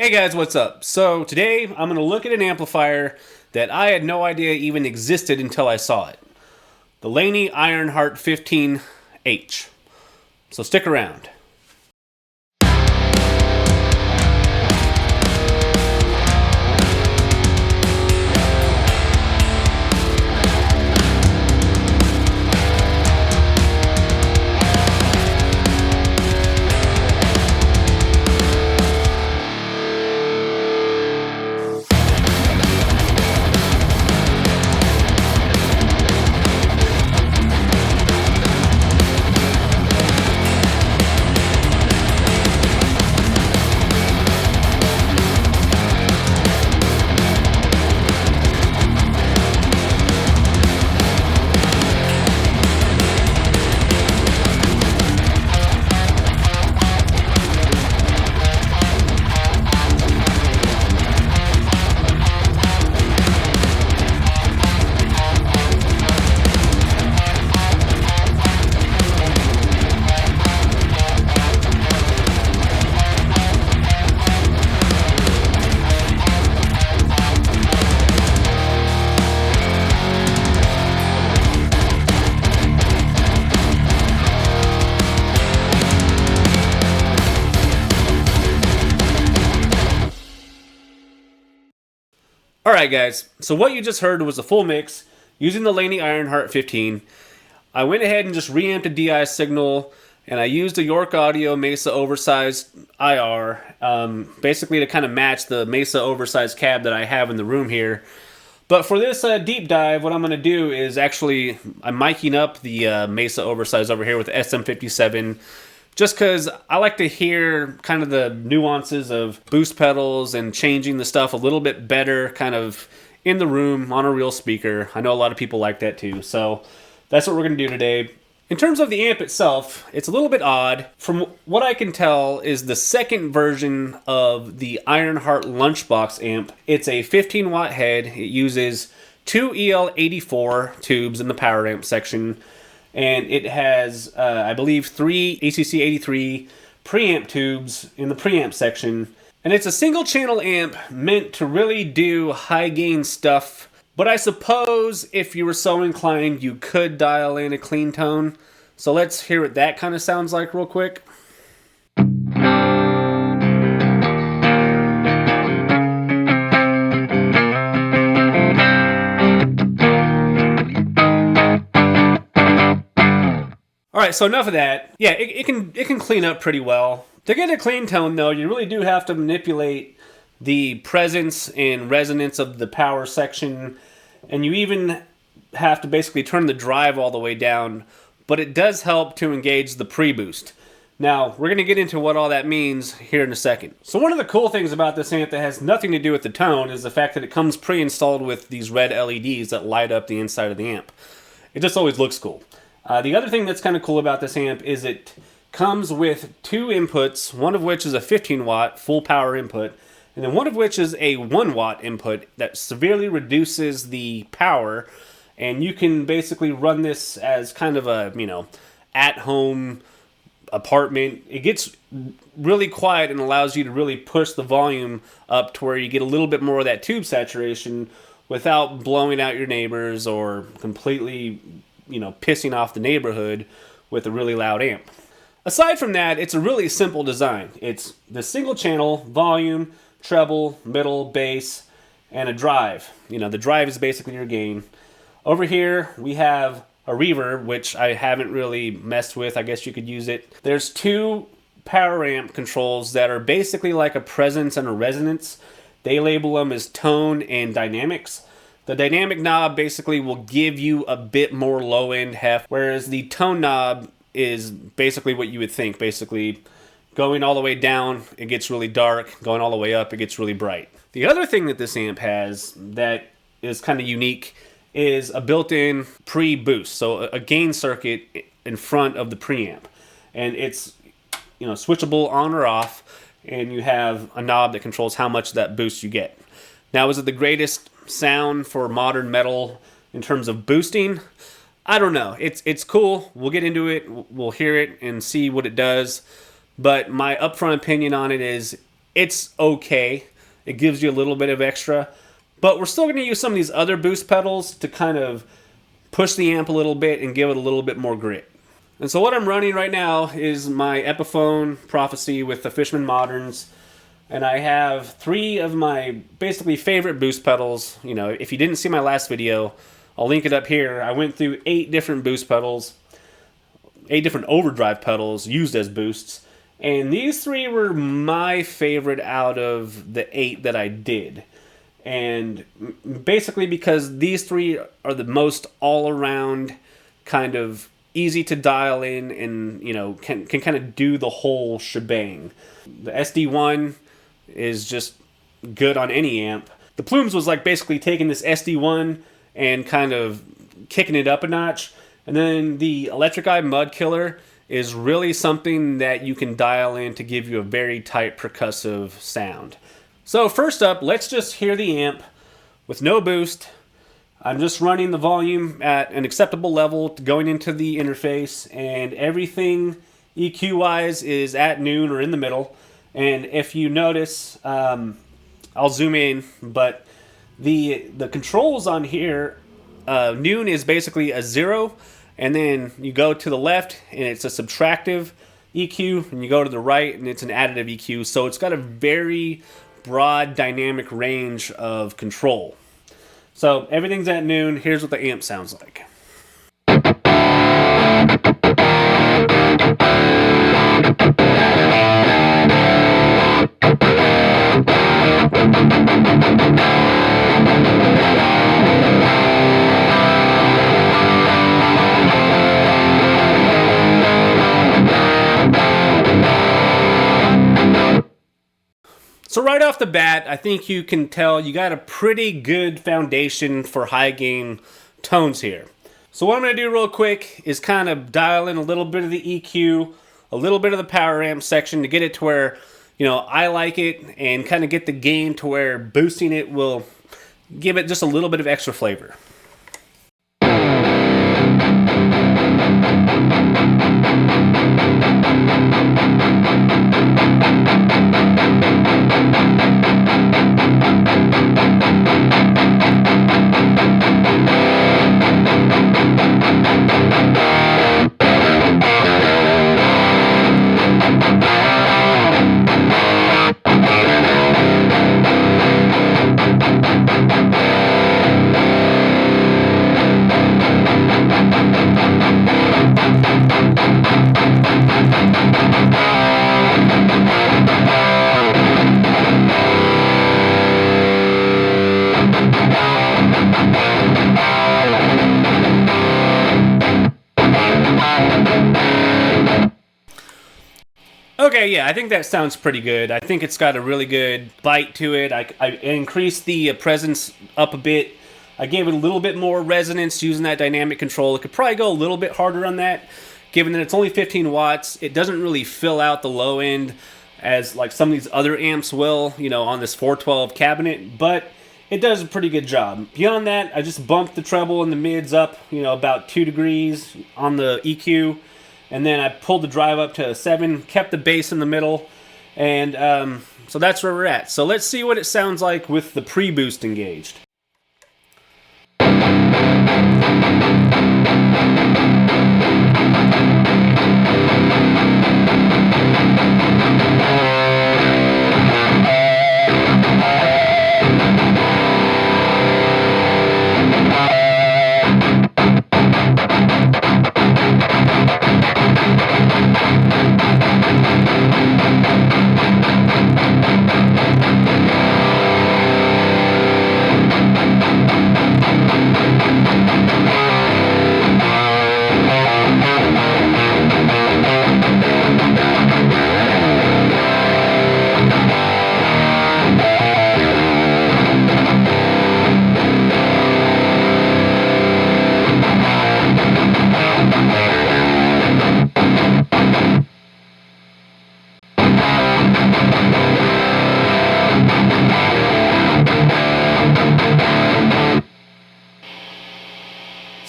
Hey guys, what's up? So today I'm going to look at an amplifier that I had no idea even existed until I saw it. The Laney Ironheart 15H. So stick around. Alright guys, so what you just heard was a full mix using the Laney Ironheart 15. I went ahead and just reamped a DI signal, and I used a York Audio Mesa oversized IR, basically to kind of match the Mesa oversized cab that I have in the room here. But for this deep dive, what I'm going to do is actually, I'm miking up the Mesa oversized over here with the SM57, just because I like to hear kind of the nuances of boost pedals and changing the stuff a little bit better kind of in the room on a real speaker. I know a lot of people like that too, so that's what we're going to do today. In terms of the amp itself, it's a little bit odd. From what I can tell is the second version of the Ironheart lunchbox amp. It's a 15 watt head. It uses two EL84 tubes in the power amp section, and it has, I believe, 3 ACC83 preamp tubes in the preamp section. And it's a single channel amp meant to really do high gain stuff. But I suppose if you were so inclined, you could dial in a clean tone. So let's hear what that kind of sounds like real quick. Alright, so enough of that. Yeah, it can clean up pretty well. To get a clean tone though, you really do have to manipulate the presence and resonance of the power section, and you even have to basically turn the drive all the way down, but it does help to engage the pre-boost. Now, we're going to get into what all that means here in a second. So one of the cool things about this amp that has nothing to do with the tone is the fact that it comes pre-installed with these red LEDs that light up the inside of the amp. It just always looks cool. The other thing that's kind of cool about this amp is it comes with two inputs, one of which is a 15 watt full power input, and then one of which is a 1 watt input that severely reduces the power, and you can basically run this as kind of a, at-home apartment. It gets really quiet and allows you to really push the volume up to where you get a little bit more of that tube saturation without blowing out your neighbors or completely pissing off the neighborhood with a really loud amp. Aside from that, it's a really simple design. It's the single channel, volume, treble, middle, bass, and a drive. The drive is basically your gain. Over here, we have a reverb, which I haven't really messed with. I guess you could use it. There's two power amp controls that are basically like a presence and a resonance. They label them as tone and dynamics. The dynamic knob basically will give you a bit more low-end heft, whereas the tone knob is basically what you would think. Basically, going all the way down, it gets really dark. Going all the way up, it gets really bright. The other thing that this amp has that is kind of unique is a built-in pre-boost. So a gain circuit in front of the preamp. And it's switchable on or off, and you have a knob that controls how much of that boost you get. Now, is it the greatest sound for modern metal in terms of boosting? I don't know. It's cool. We'll get into it. We'll hear it and see what it does. But my upfront opinion on it is it's okay. It gives you a little bit of extra. But we're still going to use some of these other boost pedals to kind of push the amp a little bit and give it a little bit more grit. And so what I'm running right now is my Epiphone Prophecy with the Fishman Moderns. And I have 3 of my basically favorite boost pedals. You know, if you didn't see my last video, I'll link it up here. I went through 8 different boost pedals, 8 different overdrive pedals used as boosts. And these 3 were my favorite out of the 8 that I did. And basically because these 3 are the most all-around kind of easy to dial in and, you know, can kind of do the whole shebang. The SD1 is just good on any amp. The Plumes was like basically taking this SD1 and kind of kicking it up a notch. And then the Electric Eye Mudkiller is really something that you can dial in to give you a very tight percussive sound. So first up, let's just hear the amp with no boost. I'm just running the volume at an acceptable level going into the interface, and everything EQ-wise is at noon or in the middle. And if you notice, I'll zoom in, but the controls on here, noon is basically a 0, and then you go to the left and it's a subtractive EQ, and you go to the right and it's an additive EQ. So it's got a very broad dynamic range of control. So everything's at noon. Here's what the amp sounds like. So right off the bat, I think you can tell you got a pretty good foundation for high gain tones here. So what I'm going to do real quick is kind of dial in a little bit of the EQ, a little bit of the power amp section to get it to where, you know, I like it, and kind of get the gain to where boosting it will give it just a little bit of extra flavor. Okay, yeah, I think that sounds pretty good. I think it's got a really good bite to it. I increased the presence up a bit. I gave it a little bit more resonance using that dynamic control. It could probably go a little bit harder on that, given that it's only 15 watts. It doesn't really fill out the low end as like some of these other amps will, you know, on this 412 cabinet, but it does a pretty good job. Beyond that, I just bumped the treble and the mids up, you know, about 2 degrees on the EQ. And then I pulled the drive up to 7, kept the bass in the middle, and so that's where we're at. So let's see what it sounds like with the pre-boost engaged.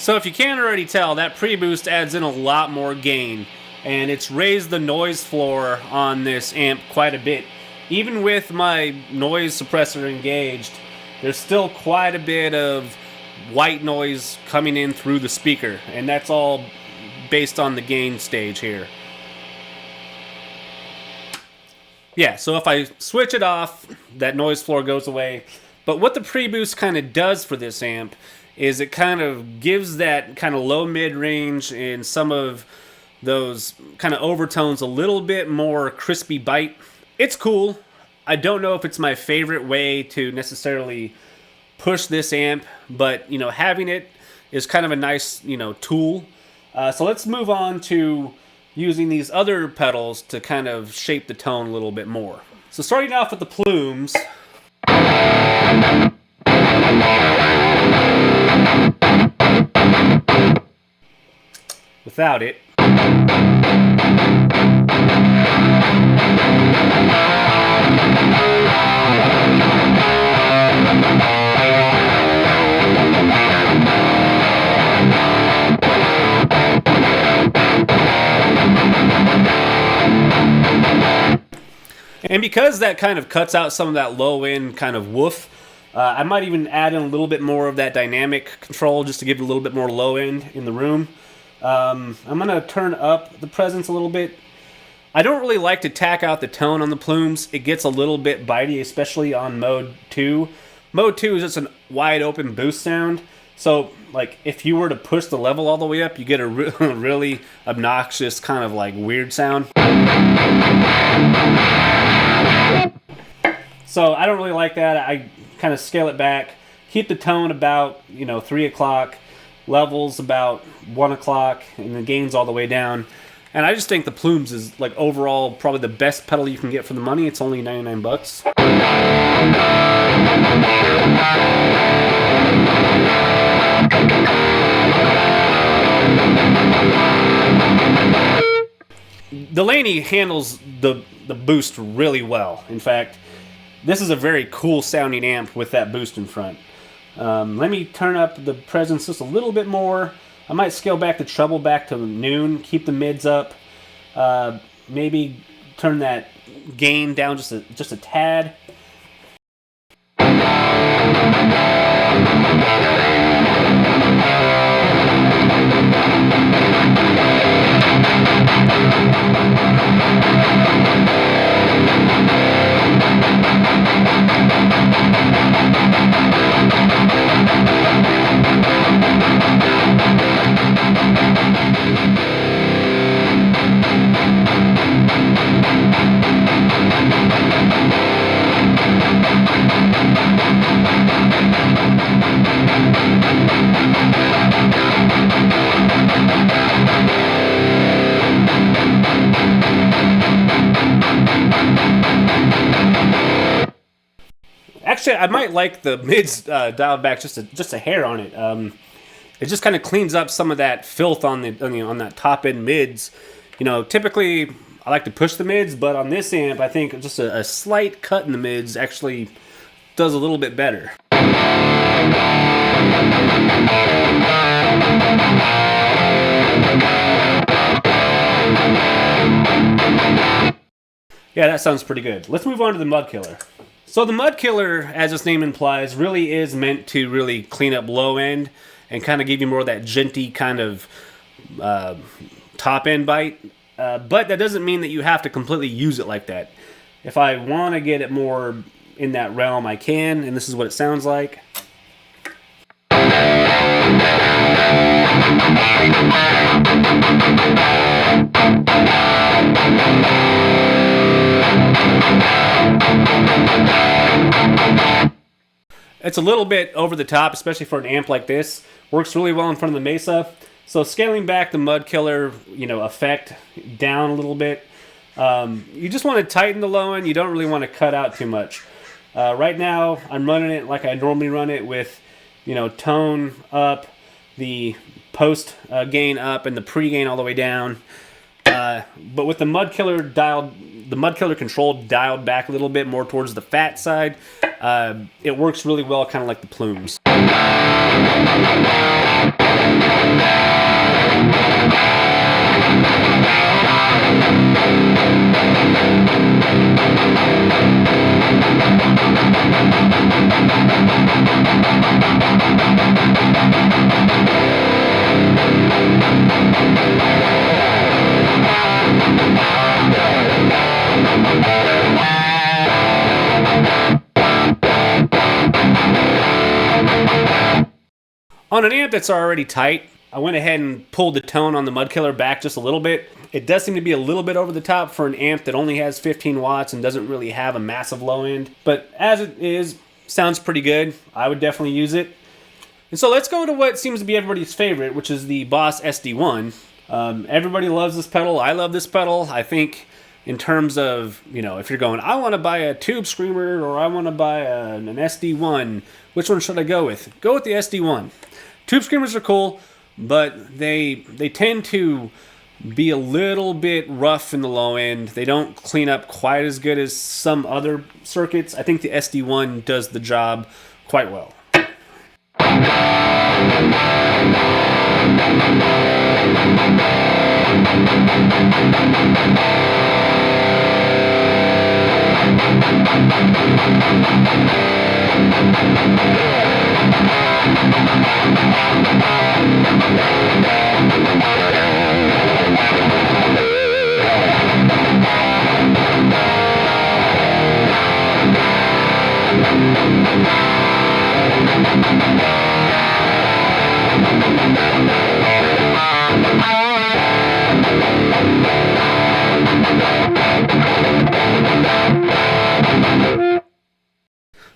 So if you can't already tell, that pre-boost adds in a lot more gain, and it's raised the noise floor on this amp quite a bit. even with my noise suppressor engaged, there's still quite a bit of white noise coming in through the speaker, and that's all based on the gain stage here. Yeah, so if I switch it off, that noise floor goes away. But what the pre-boost kind of does for this amp is it kind of gives that kind of low mid-range and some of those kind of overtones a little bit more crispy bite. It's cool. I don't know if it's my favorite way to necessarily push this amp, but, you know, having it is kind of a nice, you know, tool. So let's move on to using these other pedals to kind of shape the tone a little bit more. So starting off with the Plumes. Without it. And because that kind of cuts out some of that low end kind of woof, I might even add in a little bit more of that dynamic control just to give it a little bit more low end in the room. I'm going to turn up the presence a little bit. I don't really like to tack out the tone on the Plumes. It gets a little bit bitey, especially on mode 2. Mode 2 is just a wide open boost sound. So, like, if you were to push the level all the way up, you get a really obnoxious kind of like weird sound. So I don't really like that. I kind of scale it back, keep the tone about, you know, 3 o'clock, levels about 1 o'clock, and the gains all the way down. And I just think the Plumes is, like, overall probably the best pedal you can get for the money. It's only 99 bucks. The Laney handles the boost really well. In fact, this is a very cool sounding amp with that boost in front. Let me turn up the presence just a little bit more. I might scale back the treble back to noon, keep the mids up, maybe turn that gain down just a tad. Actually, I might like the mids dialed back just a hair on it. It just kind of cleans up some of that filth on that top end mids. You know, typically I like to push the mids, but on this amp, I think just a slight cut in the mids actually does a little bit better. Yeah, that sounds pretty good. Let's move on to the Mudkiller. So the Mudkiller, as its name implies, really is meant to really clean up low end and kind of give you more of that genty kind of top end bite. But that doesn't mean that you have to completely use it like that. If I want to get it more in that realm, I can, and this is what it sounds like. It's a little bit over the top, especially for an amp like this. Works really well in front of the Mesa. So scaling back the Mudkiller, effect down a little bit. You just want to tighten the low end. You don't really want to cut out too much. Right now, I'm running it like I normally run it with, tone up, the post gain up, and the pre-gain all the way down. But with the Mudkiller control dialed back a little bit more towards the fat side, it works really well, kind of like the Plumes. On an amp that's already tight, I went ahead and pulled the tone on the Mudkiller back just a little bit. It does seem to be a little bit over the top for an amp that only has 15 watts and doesn't really have a massive low end. But as it is, sounds pretty good. I would definitely use it. And so let's go to what seems to be everybody's favorite, which is the Boss SD1. Everybody loves this pedal. I love this pedal. I think in terms of, if you're going, I want to buy a tube screamer or I want to buy an SD1, which one should I go with? Go with the SD1. Tube screamers are cool, but they tend to be a little bit rough in the low end. They don't clean up quite as good as some other circuits. I think the SD1 does the job quite well.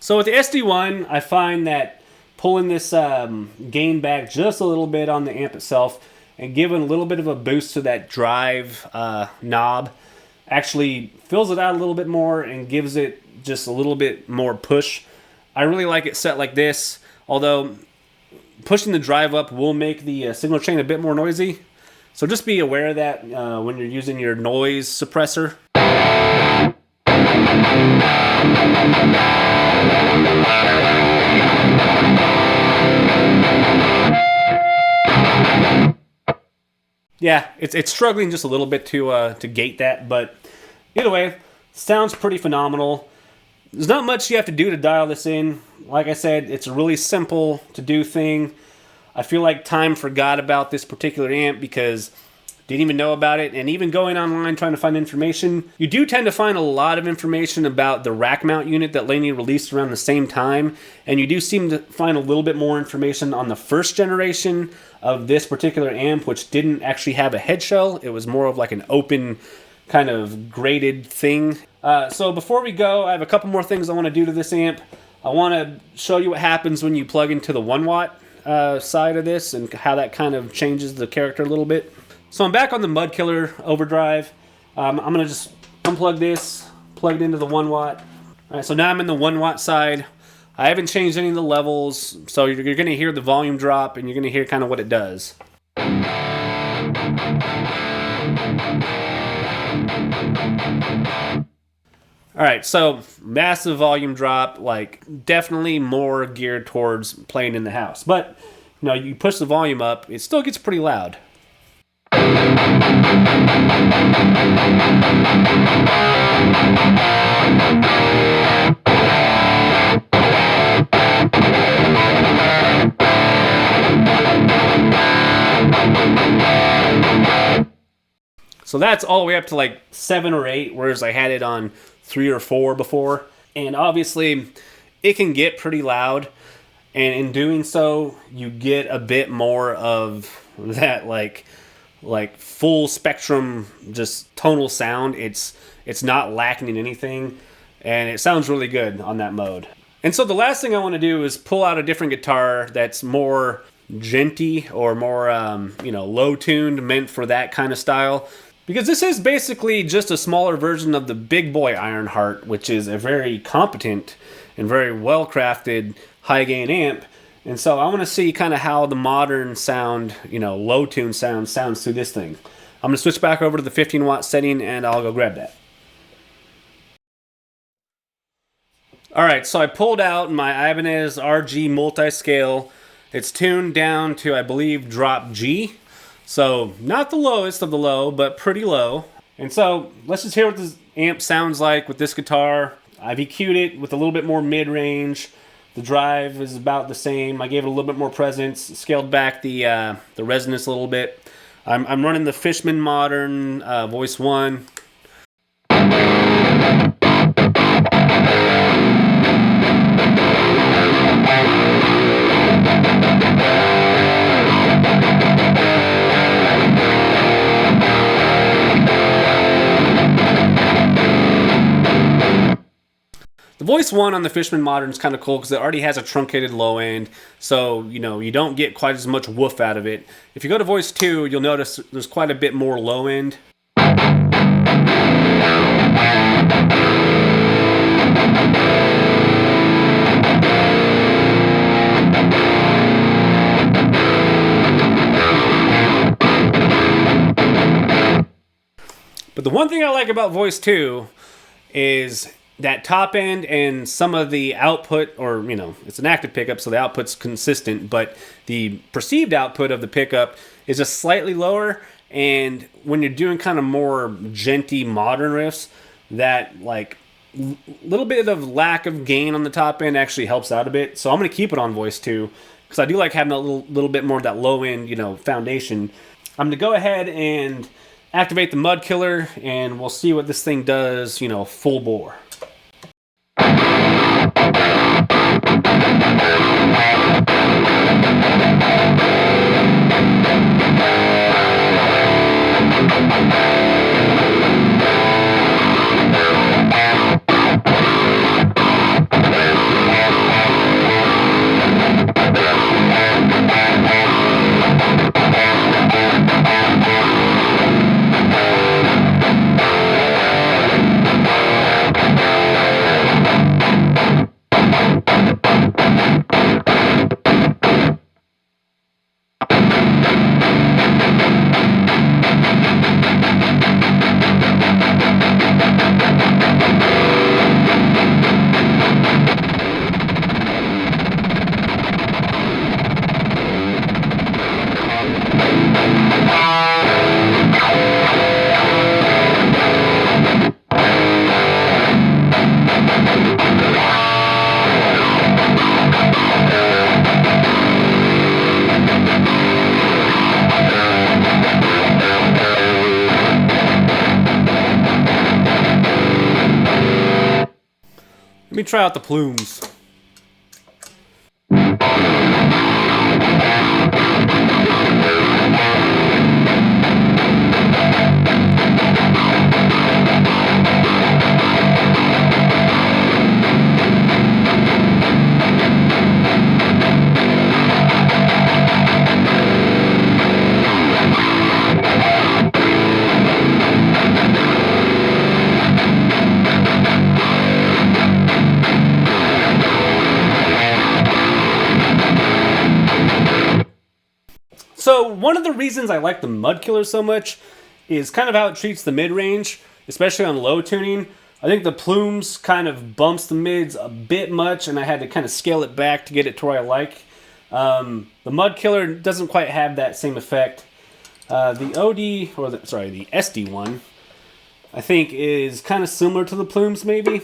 So with the SD1, I find that pulling this gain back just a little bit on the amp itself and giving a little bit of a boost to that drive knob actually fills it out a little bit more and gives it just a little bit more push. I really like it set like this, although pushing the drive up will make the signal chain a bit more noisy. So just be aware of that when you're using your noise suppressor. Yeah, it's struggling just a little bit to gate that, but either way, sounds pretty phenomenal. There's not much you have to do to dial this in. Like I said, it's a really simple to do thing. I feel like time forgot about this particular amp because didn't even know about it, and even going online trying to find information, you do tend to find a lot of information about the rack mount unit that Laney released around the same time, and you do seem to find a little bit more information on the first generation of this particular amp, which didn't actually have a head shell. It was more of like an open kind of graded thing. So before we go, I have a couple more things I want to do to this amp. I want to show you what happens when you plug into the 1 watt side of this and how that kind of changes the character a little bit. So I'm back on the Mudkiller overdrive. I'm going to just unplug this, plug it into the 1 watt. All right, so now I'm in the 1 watt side. I haven't changed any of the levels, so you're going to hear the volume drop and you're going to hear kind of what it does. All right, so massive volume drop, like definitely more geared towards playing in the house. But, you push the volume up, it still gets pretty loud. So that's all the way up to like 7 or 8, whereas I had it on 3 or 4 before. And obviously, it can get pretty loud. And in doing so, you get a bit more of that like full spectrum, just tonal sound. It's not lacking in anything. And it sounds really good on that mode. And so the last thing I want to do is pull out a different guitar that's more djenty or more, low tuned, meant for that kind of style. Because this is basically just a smaller version of the big boy Ironheart, which is a very competent and very well crafted high gain amp. And so I want to see kind of how the modern sound, low tune sounds through this thing. I'm going to switch back over to the 15 watt setting and I'll go grab that. Alright, so I pulled out my Ibanez RG multi-scale. It's tuned down to, I believe, drop G. So, not the lowest of the low, but pretty low. And so, let's just hear what this amp sounds like with this guitar. I've EQ'd it with a little bit more mid-range. The drive is about the same. I gave it a little bit more presence, scaled back the resonance a little bit. I'm running the Fishman Modern Voice 1. Voice 1 on the Fishman Modern is kind of cool because it already has a truncated low end, so you don't get quite as much woof out of it. If you go to Voice 2, you'll notice there's quite a bit more low end. But the one thing I like about Voice 2 is that top end and some of the output, or, it's an active pickup, so the output's consistent, but the perceived output of the pickup is just slightly lower, and when you're doing kind of more djenty modern riffs, that, little bit of lack of gain on the top end actually helps out a bit. So I'm going to keep it on Voice 2, because I do like having a little bit more of that low end, foundation. I'm going to go ahead and activate the Mudkiller, and we'll see what this thing does, full bore. Let me try out the Plumes. So one of the reasons I like the Mudkiller so much is kind of how it treats the mid-range, especially on low tuning. I think the Plumes kind of bumps the mids a bit much, and I had to kind of scale it back to get it to where I like. The Mudkiller doesn't quite have that same effect. The SD one, I think is kind of similar to the Plumes, maybe.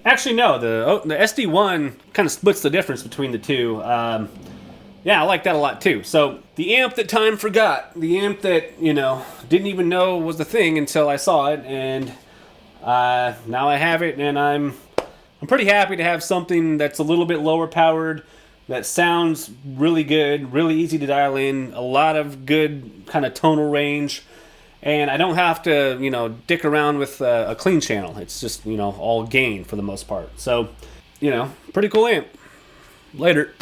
Actually, no. The SD1 kind of splits the difference between the two. Yeah, I like that a lot too. So the amp that time forgot, the amp that didn't even know was the thing until I saw it, and now I have it, and I'm pretty happy to have something that's a little bit lower powered, that sounds really good, really easy to dial in, a lot of good kind of tonal range. And I don't have to, dick around with a clean channel. It's just, all gain for the most part. So, pretty cool amp. Later.